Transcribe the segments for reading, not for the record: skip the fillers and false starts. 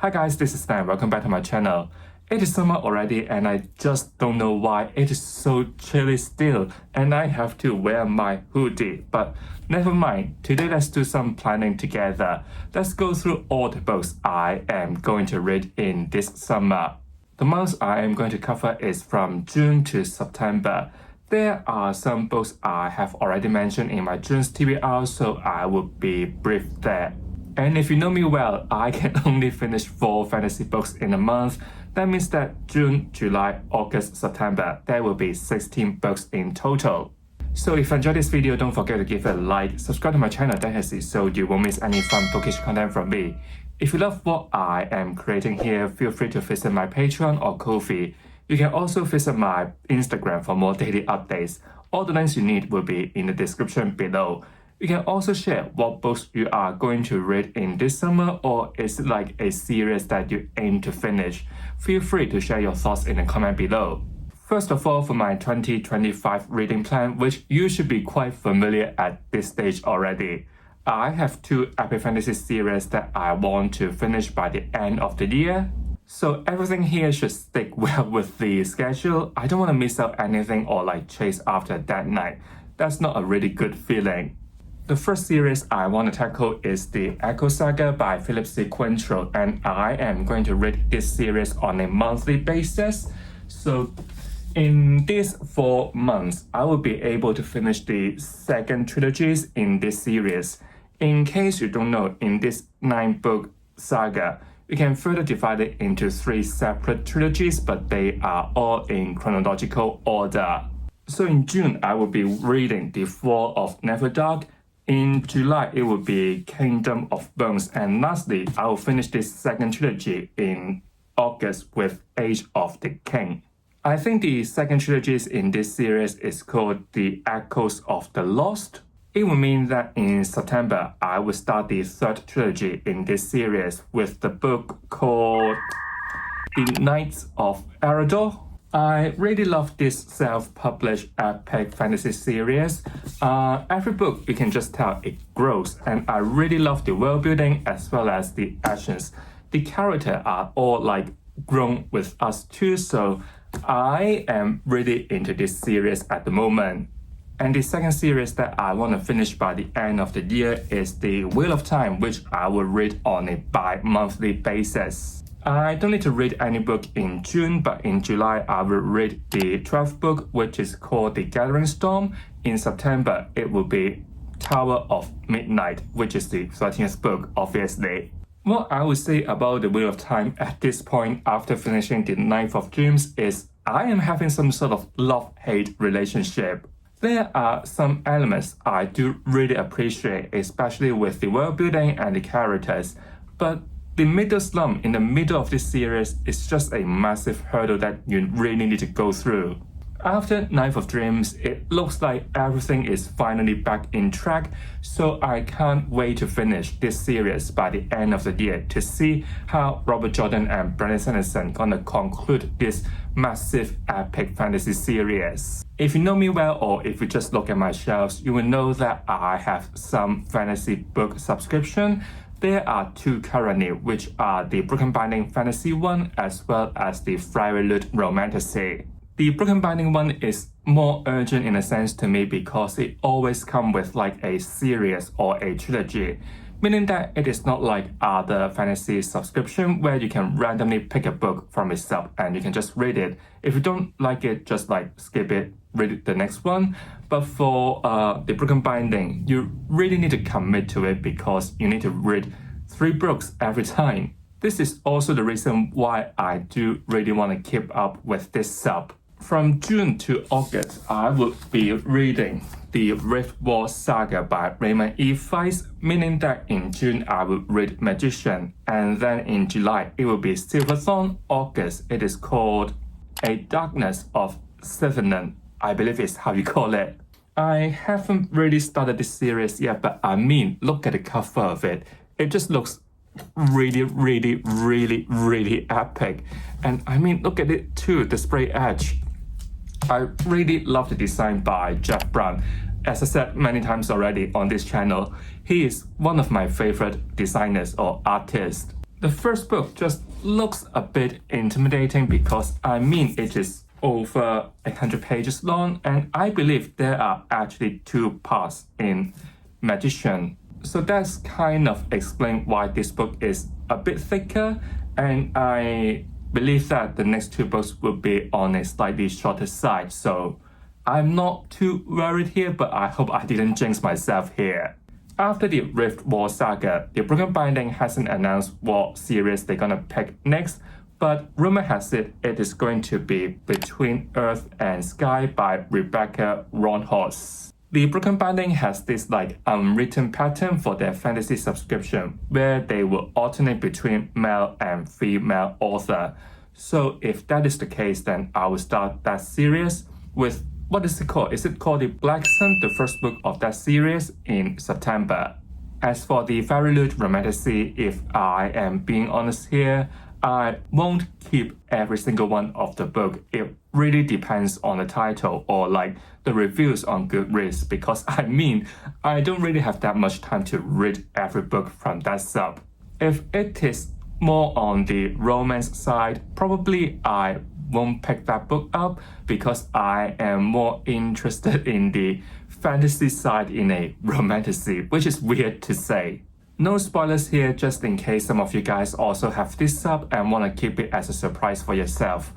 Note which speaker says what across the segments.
Speaker 1: Hi guys, this is Stan. Welcome back to my channel. It is summer already and I just don't know why it is so chilly still and I have to wear my hoodie. But never mind, today let's do some planning together. Let's go through all the books I am going to read in this summer. The months I am going to cover is from June to September. There are some books I have already mentioned in my June's TBR, so I will be brief there. And if you know me well, I can only finish 4 fantasy books in a month. That means that June, July, August, September, there will be 16 books in total. So if you enjoyed this video, don't forget to give it a like, subscribe to my channel definitely so you won't miss any fun bookish content from me. If you love what I am creating here, feel free to visit my Patreon or Ko-fi. You can also visit my Instagram for more daily updates. All the links you need will be in the description below. You can also share what books you are going to read in this summer, or is it like a series that you aim to finish? Feel free to share your thoughts in the comment below. First of all, for my 2025 reading plan, which you should be quite familiar at this stage already, I have 2 epic fantasy series that I want to finish by the end of the year. So everything here should stick well with the schedule. I don't want to miss out anything or like chase after that night. That's not a really good feeling. The first series I want to tackle is the Echoes Saga by Quaintrell, and I am going to read this series on a monthly basis. So in these 4 months, I will be able to finish the second trilogies in this series. In case you don't know, in this 9-book saga, you can further divide it into 3 separate trilogies, but they are all in chronological order. So in June, I will be reading The Fall of Neverdark. In July, it will be Kingdom of Bones. And lastly, I will finish this second trilogy in August with Age of the King. I think the second trilogy in this series is called The Echoes of the Lost. It will mean that in September, I will start the 3rd trilogy in this series with the book called The Knights of Erador. I really love this self-published epic fantasy series. Every book, you can just tell it grows, and I really love the world building as well as the actions. The characters are all like grown with us too, so I am really into this series at the moment. And the second series that I want to finish by the end of the year is The Wheel of Time, which I will read on a bi-monthly basis. I don't need to read any book in June, but in July I will read the 12th book, which is called The Gathering Storm. In September, it will be Tower of Midnight, which is the 13th book, obviously. What I would say about The Wheel of Time at this point after finishing the 9th of Dreams is I am having some sort of love-hate relationship. There are some elements I do really appreciate, especially with the world building and the characters, but the middle slump in the middle of this series is just a massive hurdle that you really need to go through. After 9th of Dreams, it looks like everything is finally back in track, so I can't wait to finish this series by the end of the year to see how Robert Jordan and Brandon Sanderson gonna conclude this massive epic fantasy series. If you know me well, or if you just look at my shelves, you will know that I have some fantasy book subscription. There are 2 currently, which are the Broken Binding Fantasy one as well as the Firebird Romantasy. The Broken Binding one is more urgent in a sense to me because it always comes with like a series or a trilogy, meaning that it is not like other fantasy subscription where you can randomly pick a book from itself and you can just read it. If you don't like it, just like skip it, read the next one. But for the Broken Binding, you really need to commit to it because you need to read 3 books every time. This is also the reason why I do really want to keep up with this sub. From June to August, I will be reading the Rift War Saga by Raymond E. Weiss, meaning that in June I will read Magician, and then in July it will be Silverthorn. August it is called A Darkness of Sethanon, I believe is how you call it. I haven't really started this series yet, but I mean, look at the cover of it. It just looks really epic. And I mean, look at it too, the spray edge. I really love the design by Jeff Brown. As I said many times already on this channel, he is one of my favorite designers or artists. The first book just looks a bit intimidating because it is over 100 pages long, and I believe there are actually 2 parts in Magician. So that's kind of explain why this book is a bit thicker, and I believe that the next 2 books will be on a slightly shorter side. So I'm not too worried here, but I hope I didn't jinx myself here. After the Rift War saga, the Broken Binding hasn't announced what series they're gonna pick next, but rumor has it is going to be Between Earth and Sky by Rebecca Ronhorst. The Broken Binding has this unwritten pattern for their fantasy subscription where they will alternate between male and female author. So if that is the case, then I will start that series with, what is it called? Is it called The Black Sun, the first book of that series, in September? As for the Firebird Romantasy, if I am being honest here, I won't keep every single one of the book. It really depends on the title or the reviews on Goodreads, because I don't really have that much time to read every book from that sub. If it is more on the romance side, probably I won't pick that book up because I am more interested in the fantasy side in a romantasy, which is weird to say. No spoilers here, just in case some of you guys also have this sub and want to keep it as a surprise for yourself.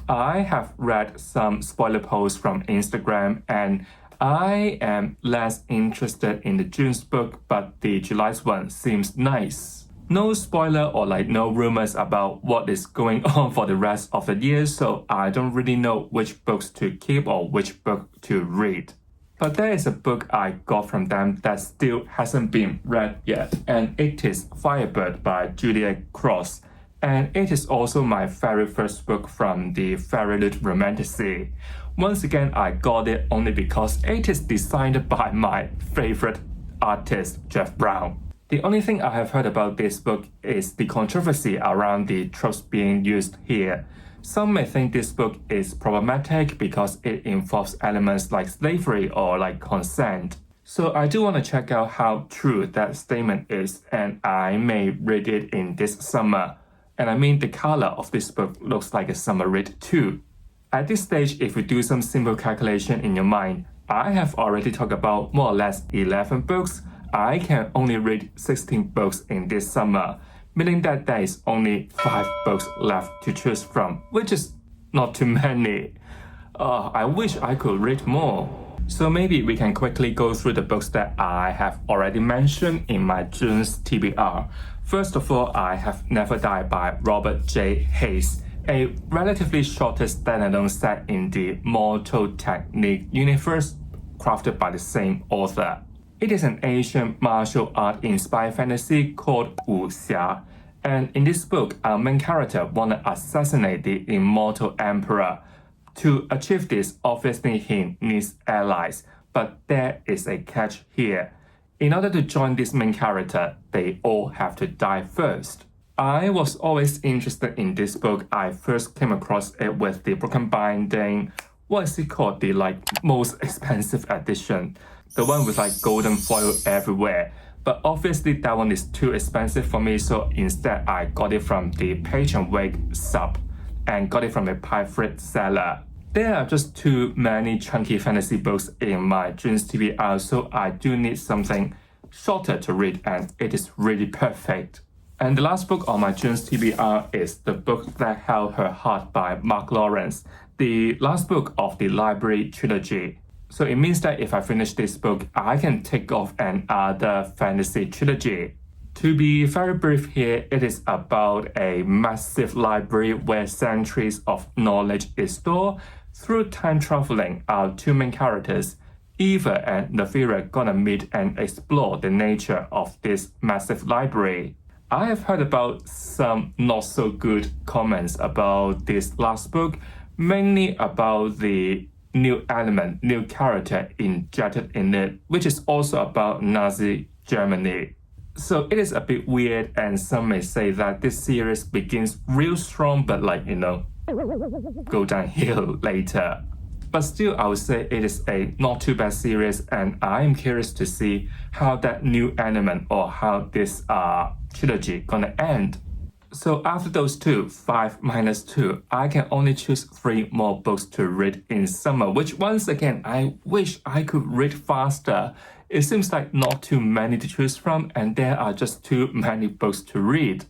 Speaker 1: I have read some spoiler posts from Instagram, and I am less interested in the June's book, but the July's one seems nice. No spoiler or no rumors about what is going on for the rest of the year, so I don't really know which books to keep or which book to read. But there is a book I got from them that still hasn't been read yet, and it is Firebird by Juliette Cross. And it is also my very first book from the Firebird Romantasy. Once again, I got it only because it is designed by my favorite artist, Jeff Brown. The only thing I have heard about this book is the controversy around the tropes being used here. Some may think this book is problematic because it involves elements like slavery or consent. So I do want to check out how true that statement is, and I may read it in this summer. And the color of this book looks like a summer read too. At this stage, if you do some simple calculation in your mind, I have already talked about more or less 11 books. I can only read 16 books in this summer, meaning that there is only 5 books left to choose from, which is not too many. I wish I could read more. So maybe we can quickly go through the books that I have already mentioned in my June's TBR. First of all, I have Neverdark by Robert J. Hayes, a relatively shorter standalone set in the Mortal Technique universe crafted by the same author. It is an Asian martial art inspired fantasy called wuxia, and in this book, our main character wanna assassinate the immortal emperor. To achieve this, obviously he needs allies, but there is a catch here. In order to join this main character, they all have to die first. I was always interested in this book. I first came across it with the Broken Binding, what is it called? The most expensive edition. The one with golden foil everywhere. But obviously that one is too expensive for me, so instead I got it from the Page and Wake sub and got it from a pirate seller. There are just too many chunky fantasy books in my June's TBR, so I do need something shorter to read, and it is really perfect. And the last book on my June's TBR is The Book That Held Her Heart by Mark Lawrence, the last book of the Library trilogy. So it means that if I finish this book, I can take off another fantasy trilogy. To be very brief here, it is about a massive library where centuries of knowledge is stored. Through time traveling, our 2 main characters, Eva and Navira, gonna meet and explore the nature of this massive library. I have heard about some not so good comments about this last book, mainly about the new element, new character injected in it, which is also about Nazi Germany. So it is a bit weird, and some may say that this series begins real strong, but go downhill later. But still, I would say it is a not too bad series, and I am curious to see how that new element or how this trilogy gonna end. So after those two, 5 minus 2, I can only choose 3 more books to read in summer, which once again, I wish I could read faster. It seems like not too many to choose from, and there are just too many books to read.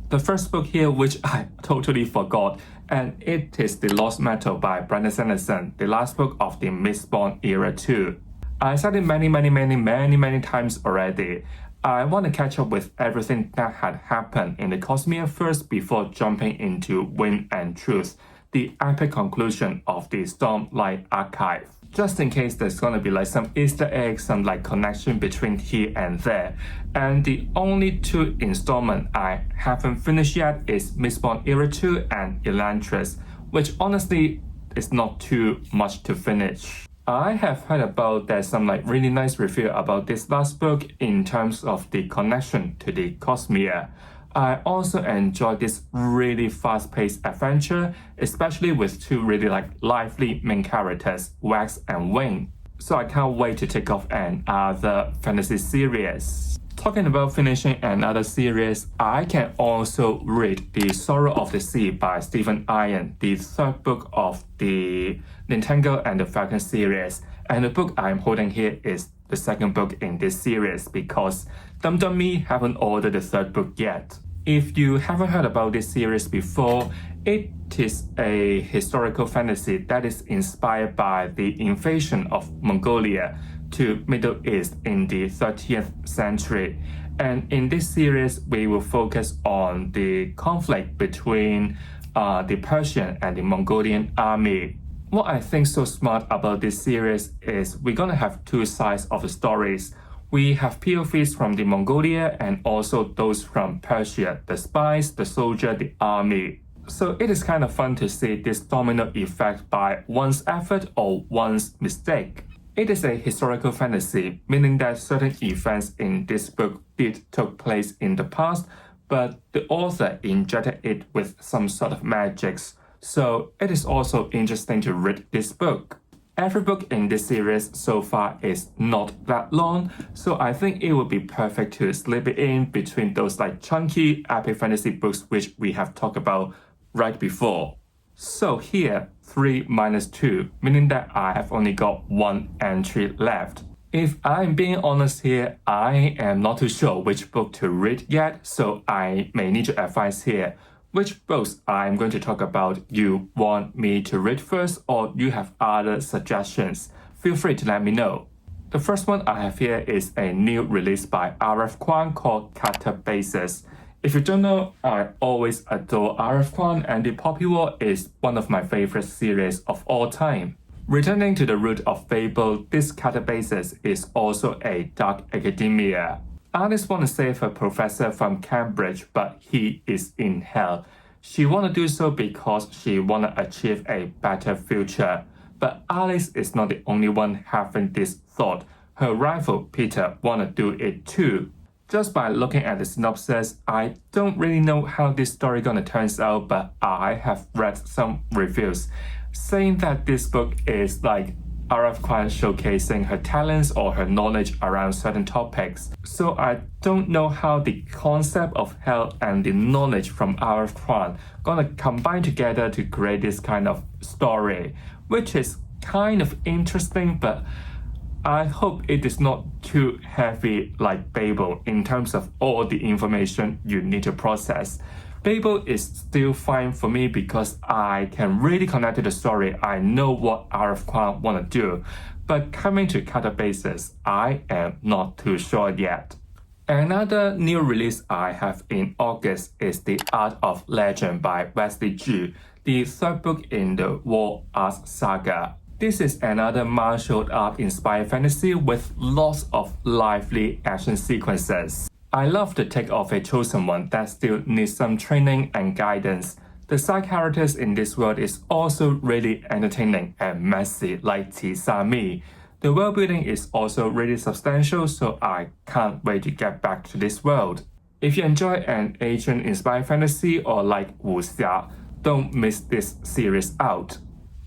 Speaker 1: The first book here, which I totally forgot, and it is The Lost Metal by Brandon Sanderson, the last book of the Mistborn era 2. I said it many times already. I want to catch up with everything that had happened in the Cosmere first before jumping into Wind and Truth, the epic conclusion of the Stormlight Archive. Just in case there's gonna be like some Easter eggs, some like connection between here and there. And the only 2 installment I haven't finished yet is Mistborn Era 2 and Elantris, which honestly is not too much to finish. I have heard about there's some like really nice review about this last book in terms of the connection to the Cosmere. I also enjoyed this really fast-paced adventure, especially with 2 really like lively main characters, Wax and Wing. So I can't wait to take off another fantasy series. Talking about finishing another series, I can also read The Sorrow of the Sea by Stephen Iron, the 3rd book of the Nintengo and the Falcon series. And the book I'm holding here is the 2nd book in this series because me haven't ordered the 3rd book yet. If you haven't heard about this series before, it is a historical fantasy that is inspired by the invasion of Mongolia to Middle East in the 30th century. And in this series, we will focus on the conflict between the Persian and the Mongolian army. What I think so smart about this series is we're gonna have 2 sides of the stories. We have POVs from the Mongolia and also those from Persia, the spies, the soldier, the army. So it is kind of fun to see this domino effect by one's effort or one's mistake. It is a historical fantasy, meaning that certain events in this book did take place in the past, but the author injected it with some sort of magics. So it is also interesting to read this book. Every book in this series so far is not that long, so I think it would be perfect to slip it in between those like chunky epic fantasy books which we have talked about right before. So here, 3 minus 2, meaning that I have only got 1 entry left. If I'm being honest here, I am not too sure which book to read yet, so I may need your advice here. Which books I'm going to talk about you want me to read first, or you have other suggestions? Feel free to let me know. The first one I have here is a new release by R.F. Kuang called Katabasis. If you don't know, I always adore R.F. Kuang, and the Poppy War is one of my favorite series of all time. Returning to the root of Fable, this Ketabasis is also a dark academia. Alice want to save her professor from Cambridge, but he is in hell. She want to do so because she want to achieve a better future. But Alice is not the only one having this thought. Her rival, Peter, want to do it too. Just by looking at the synopsis, I don't really know how this story gonna turns out, but I have read some reviews saying that this book is like R.F. Kuang showcasing her talents or her knowledge around certain topics. So I don't know how the concept of hell and the knowledge from R.F. Kuang gonna combine together to create this kind of story, which is kind of interesting, but I hope it is not too heavy like Babel in terms of all the information you need to process. Babel is still fine for me because I can really connect to the story. I know what R.F. Kuang want to do. But coming to Katabasis, I am not too sure yet. Another new release I have in August is The Art of Legend by Wesley Chu, the 3rd book in the War Art Saga. This is another martial art inspired fantasy with lots of lively action sequences. I love the take of a chosen one that still needs some training and guidance. The side characters in this world is also really entertaining and messy like Tisami. The world building is also really substantial, so I can't wait to get back to this world. If you enjoy an Asian inspired fantasy or like wuxia, don't miss this series out.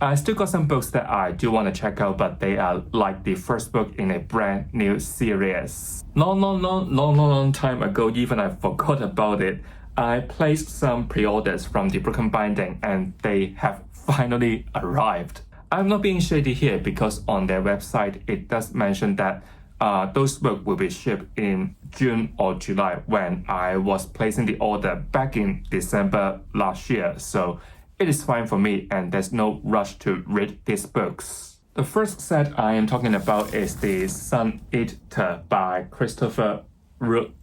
Speaker 1: I still got some books that I do want to check out, but they are like the first book in a brand new series. Long time ago, even I forgot about it. I placed some pre-orders from the Broken Binding and they have finally arrived. I'm not being shady here because on their website it does mention that those books will be shipped in June or July when I was placing the order back in December last year. So it is fine for me and there's no rush to read these books. The first set I am talking about is the Sun Eater by Wesley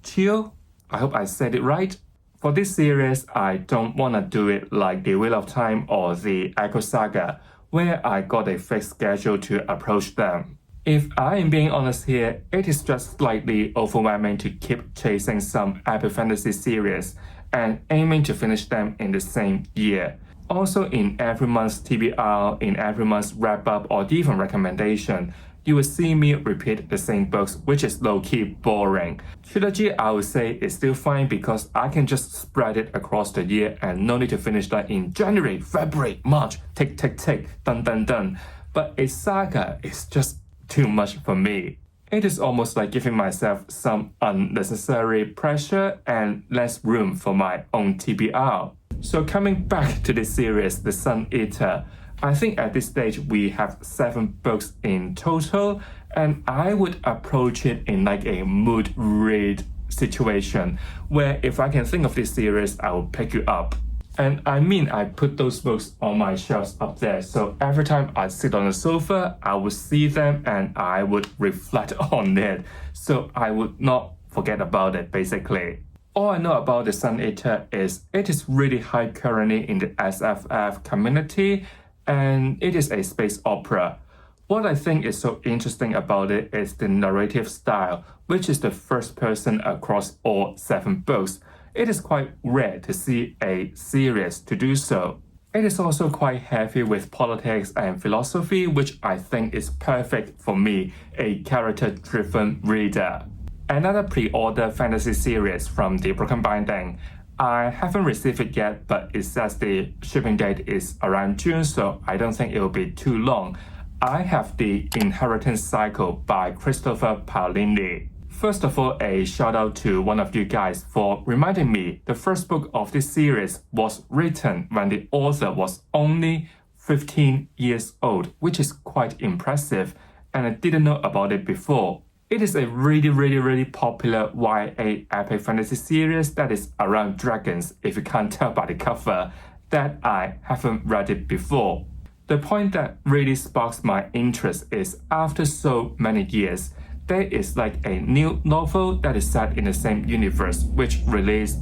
Speaker 1: Chu. I hope I said it right. For this series, I don't want to do it like the Wheel of Time or the Echoes Saga, where I got a fixed schedule to approach them. If I am being honest here, it is just slightly overwhelming to keep chasing some epic fantasy series and aiming to finish them in the same year. Also, in every month's TBR, in every month's wrap-up or even recommendation, you will see me repeat the same books, which is low-key boring. Trilogy, I would say, is still fine because I can just spread it across the year and no need to finish that in January, February, March, tick, dun, dun, dun. But a saga is just too much for me. It is almost like giving myself some unnecessary pressure and less room for my own TBR. So coming back to this series, The Sun Eater, I think at this stage we have 7 books in total, and I would approach it in like a mood read situation, where if I can think of this series, I will pick you up. And I mean, I put those books on my shelves up there, so every time I sit on the sofa, I would see them and I would reflect on it, so I would not forget about it basically. All I know about The Sun Eater is it is really high currently in the SFF community, and it is a space opera. What I think is so interesting about it is the narrative style, which is the first person across all 7 books. It is quite rare to see a series to do so. It is also quite heavy with politics and philosophy, which I think is perfect for me, a character-driven reader. Another pre-order fantasy series from the Broken Binding. I haven't received it yet, but it says the shipping date is around June, so I don't think it will be too long. I have the Inheritance Cycle by Christopher Paolini. First of all, a shout out to one of you guys for reminding me the first book of this series was written when the author was only 15 years old, which is quite impressive, and I didn't know about it before. It is a really popular YA epic fantasy series that is around dragons, if you can't tell by the cover, that I haven't read it before. The point that really sparks my interest is after so many years, there is like a new novel that is set in the same universe, which released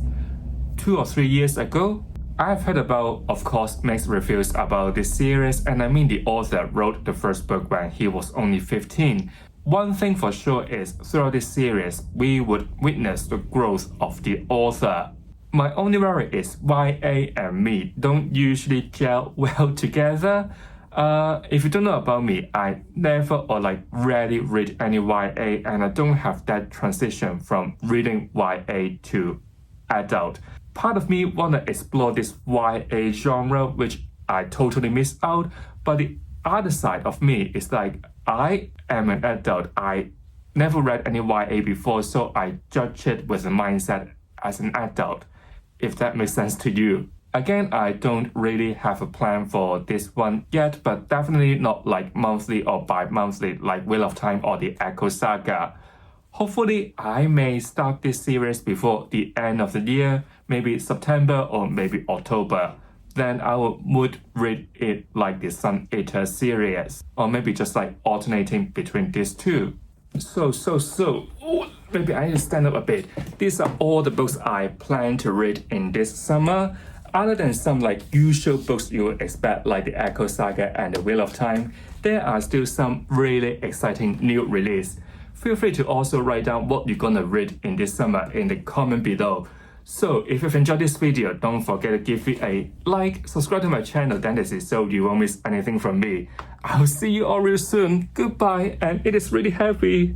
Speaker 1: 2 or 3 years ago. I've heard about, of course, mixed reviews about this series, and I mean the author wrote the first book when he was only 15. One thing for sure is, throughout this series, we would witness the growth of the author. My only worry is YA and me don't usually gel well together. If you don't know about me, I never or rarely read any YA, and I don't have that transition from reading YA to adult. Part of me wanna explore this YA genre, which I totally miss out, but the other side of me is like, I am an adult. I never read any YA before, so I judge it with a mindset as an adult, if that makes sense to you. Again, I don't really have a plan for this one yet, but definitely not like monthly or bi-monthly like Wheel of Time or the Echoes Saga. Hopefully, I may start this series before the end of the year, maybe September or maybe October. Then I would read it like the Sun Eater series, or maybe just like alternating between these two. Maybe I need to stand up a bit. These are all the books I plan to read in this summer. Other than some like usual books you would expect like the Echoes Saga and the Wheel of Time, there are still some really exciting new release. Feel free to also write down what you're gonna read in this summer in the comment below. So if you've enjoyed this video, don't forget to give it a like, subscribe to my channel, so you won't miss anything from me. I'll see you all real soon. Goodbye, and it is really heavy.